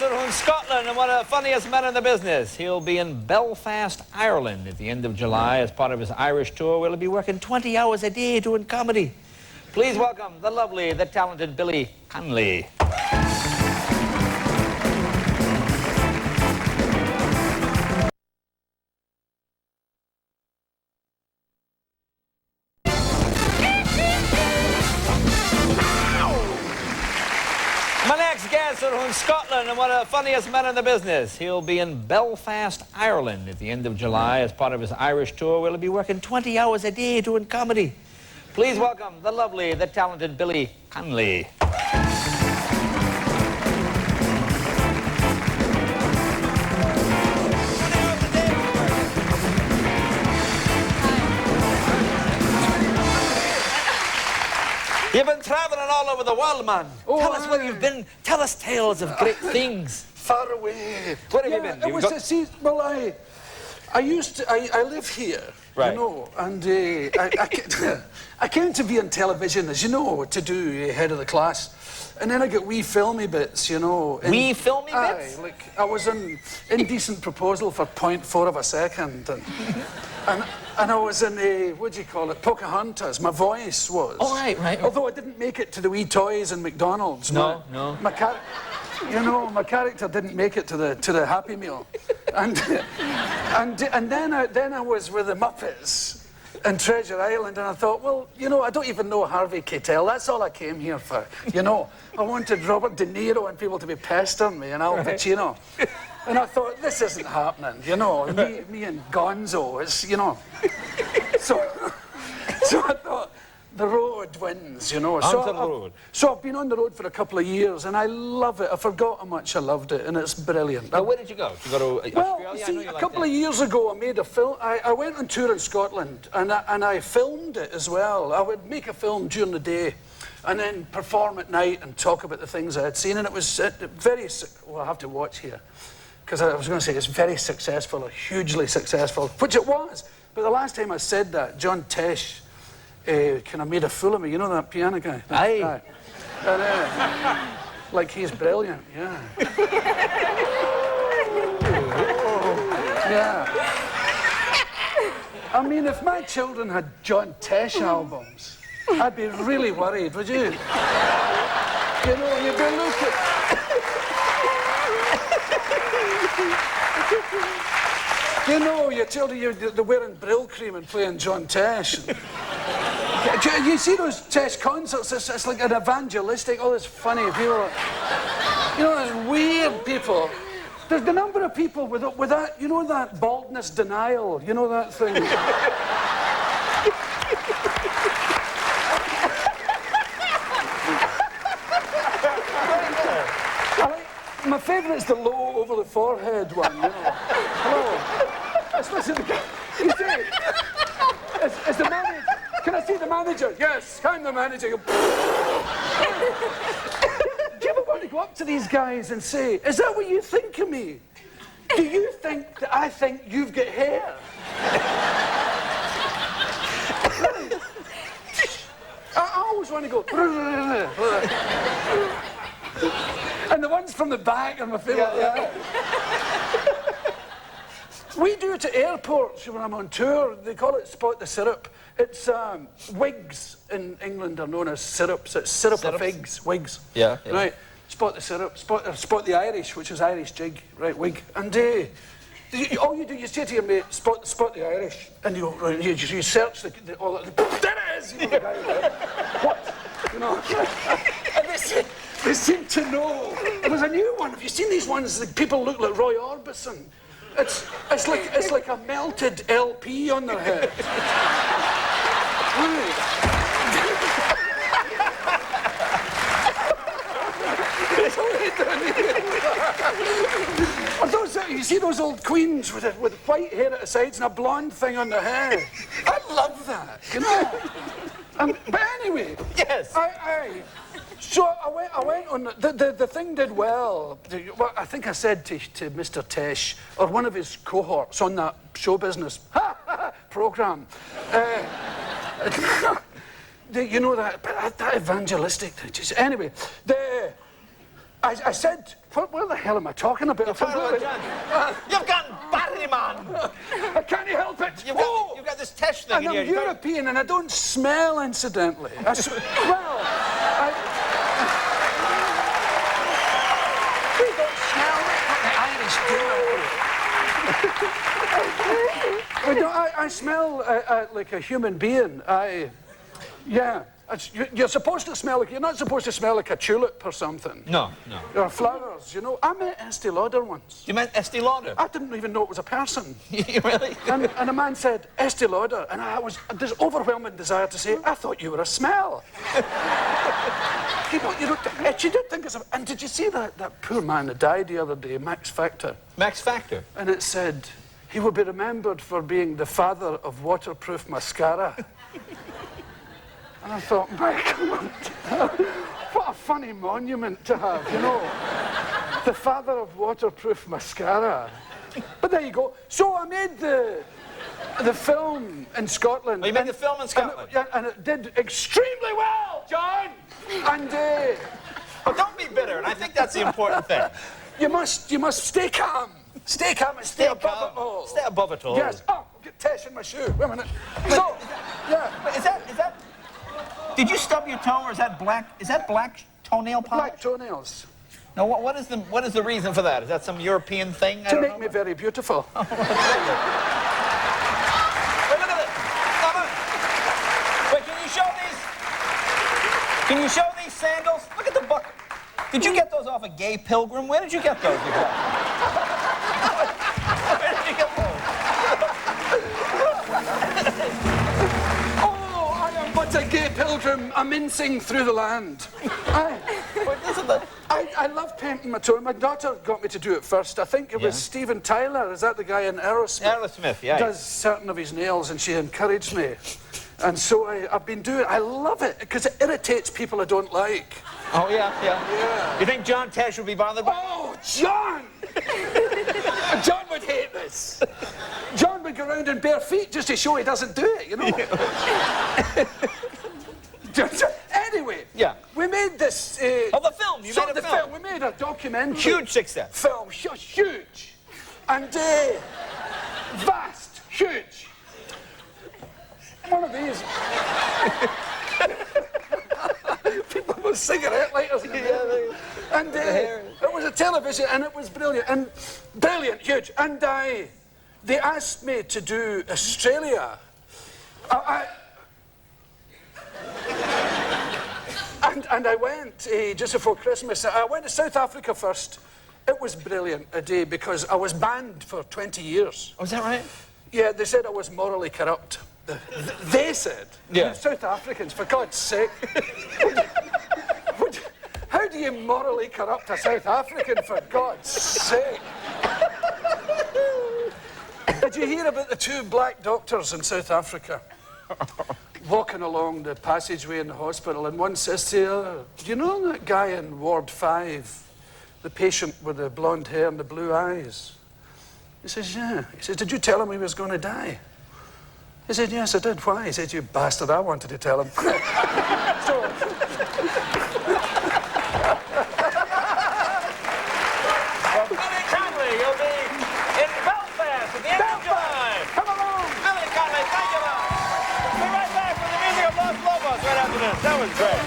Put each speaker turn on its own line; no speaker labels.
guest from Scotland and one of the funniest men in the business. He'll be in Belfast, Ireland at the end of July as part of his Irish tour, where he'll be working 20 hours a day doing comedy. Please welcome the lovely, the talented Billy Connolly. My next guest from Scotland and one of the funniest men in the business. He'll be in Belfast, Ireland at the end of July as part of his Irish tour, where he'll be working 20 hours a day doing comedy. Please welcome the lovely, the talented Billy Connolly. You've been travelling all over the world, man. Oh, tell us where you've been. Tell us tales of great things.
Far away.
Where have you been?
It was, see, well, I live here,
right.
You know, and I came to be on television, as you know, to do Head of the Class. And then I got wee filmy bits, you know.
Wee filmy bits?
Aye, like I was in Indecent Proposal for 0.4 of a second. And I was in what do you call it, Pocahontas. My voice was.
Oh, right.
Although I didn't make it to the wee toys in McDonald's.
No.
My character didn't make it to the Happy Meal. And then I was with the Muppets in Treasure Island, and I thought, well, you know, I don't even know Harvey Keitel. That's all I came here for. You know, I wanted Robert De Niro and people to be pestering me, and Al Pacino. And I thought, this isn't happening, you know, me and Gonzo, it's, you know. So I thought, the road wins, you know. So I've been on the road for a couple of years, and I love it. I forgot how much I loved it, and it's brilliant.
Now, where did you go? Did you go to Australia?
Well, see, a couple of years ago, I made a film. I went on tour in Scotland, and I filmed it as well. I would make a film during the day, and then perform at night and talk about the things I had seen, and it was very, well, I have to watch here, because I was going to say it's very successful, hugely successful, which it was. But the last time I said that, John Tesh kind of made a fool of me. You know that piano guy?
Aye.
And, like, he's brilliant, yeah. Yeah. I mean, if my children had John Tesh albums, I'd be really worried, would you? You know, you'd be looking... You know, your children, they're wearing Brill cream and playing John Tesh. You see those Tesh concerts, it's like an evangelistic, all this funny people. You know, there's weird people. There's the number of people with that, you know, that baldness denial, you know that thing? My favourite's the low over the forehead one, you know. Hello. Especially the guy. You see, it's the manager. Can I see the manager? Yes, I'm the manager. Do you ever want to go up to these guys and say, is that what you think of me? Do you think that I think you've got hair? I always want to go. And the ones from the back are my favourite. Yeah. We do it at airports when I'm on tour. They call it Spot the Syrup. It's wigs in England are known as syrups. It's syrup of figs, wigs.
Yeah.
Right. Spot the Syrup. Spot the Irish, which is Irish jig. Right, wig. And all you do, you say to your mate, spot the Irish, and you go, you search all that. There it is. You know, the guy there. What? You know. And they seem to know. There's a new one. Have you seen these ones that people look like Roy Orbison? It's like a melted LP on their head. You see those old queens with white hair at the sides and a blonde thing on their head? I love that, you know. But anyway,
yes.
So I went on, the thing did well. I think I said to Mr. Tesh, or one of his cohorts on that show business programme, you know that evangelistic, anyway, I I said, what the hell am I talking about?
You've gotten batty, man.
I can't help it.
You've got this Tesh thing
And
in
I'm
here.
European and I don't smell, incidentally. We don't smell. The Irish do. I smell like a human being. Yeah. You're supposed to smell like, you're not supposed to smell like a tulip or something.
No.
Or flowers, you know. I met Estee Lauder once.
You meant Estee Lauder?
I didn't even know it was a person.
Really?
And a man said, Estee Lauder, and I was this overwhelming desire to say, I thought you were a smell. You don't think it's a... And did you see that poor man that died the other day, Max Factor?
Max Factor?
And it said, he will be remembered for being the father of waterproof mascara. And I thought, my God, what a funny monument to have, you know. The father of waterproof mascara. But there you go. So I made the film in Scotland.
Oh, you made the film in Scotland?
And it did extremely well, John. And
oh, don't be bitter, and I think that's the important thing.
You must stay calm. Stay calm and stay above it all.
Stay above it all.
Yes. Oh, get Tesh in my shoe. Wait a minute. So, yeah.
But is that... Did you stub your toe, or is that black toenail polish?
Black toenails.
No, what is the reason for that? Is that some European thing?
To make me very beautiful.
Wait, look at this. Wait, can you show these sandals? Look at the buckle. Did you get those off a gay pilgrim? Where did you get those exactly? Where did you get those?
But a gay pilgrim, a mincing through the land. I love painting my toe. My daughter got me to do it first. I think it was Steven Tyler. Is that the guy in Aerosmith?
Aerosmith, yeah.
Does certain of his nails, and she encouraged me. And so I've been doing it. I love it, because it irritates people I don't like.
Oh, yeah. You think John Tesh would be bothered by...
Oh, John! John would hate this. John would go around in bare feet just to show he doesn't do it, you know? Anyway, we made this...
the film! You made a film!
We made a documentary.
Huge success.
Film, huge. And vast, huge. One of these. People with cigarette lighters. And it was a television, and it was brilliant. Huge. And they asked me to do Australia. And I went just before Christmas. I went to South Africa first. It was brilliant a day because I was banned for 20 years.
Oh, is that right?
Yeah, they said I was morally corrupt. They said.
Yeah.
South Africans, for God's sake. How do you morally corrupt a South African, for God's sake? Did you hear about the 2 black doctors in South Africa? Walking along the passageway in the hospital, and one says to the other, do you know that guy in Ward 5, the patient with the blonde hair and the blue eyes? He says, yeah. He says, did you tell him he was going to die? He said, yes, I did. Why? He said, you bastard, I wanted to tell him.
Billy Connolly, you'll be in Belfast at the end of July.
Come along.
Billy Connolly, thank you, man. We'll be right back with the music of Los Lobos right after this. That was great.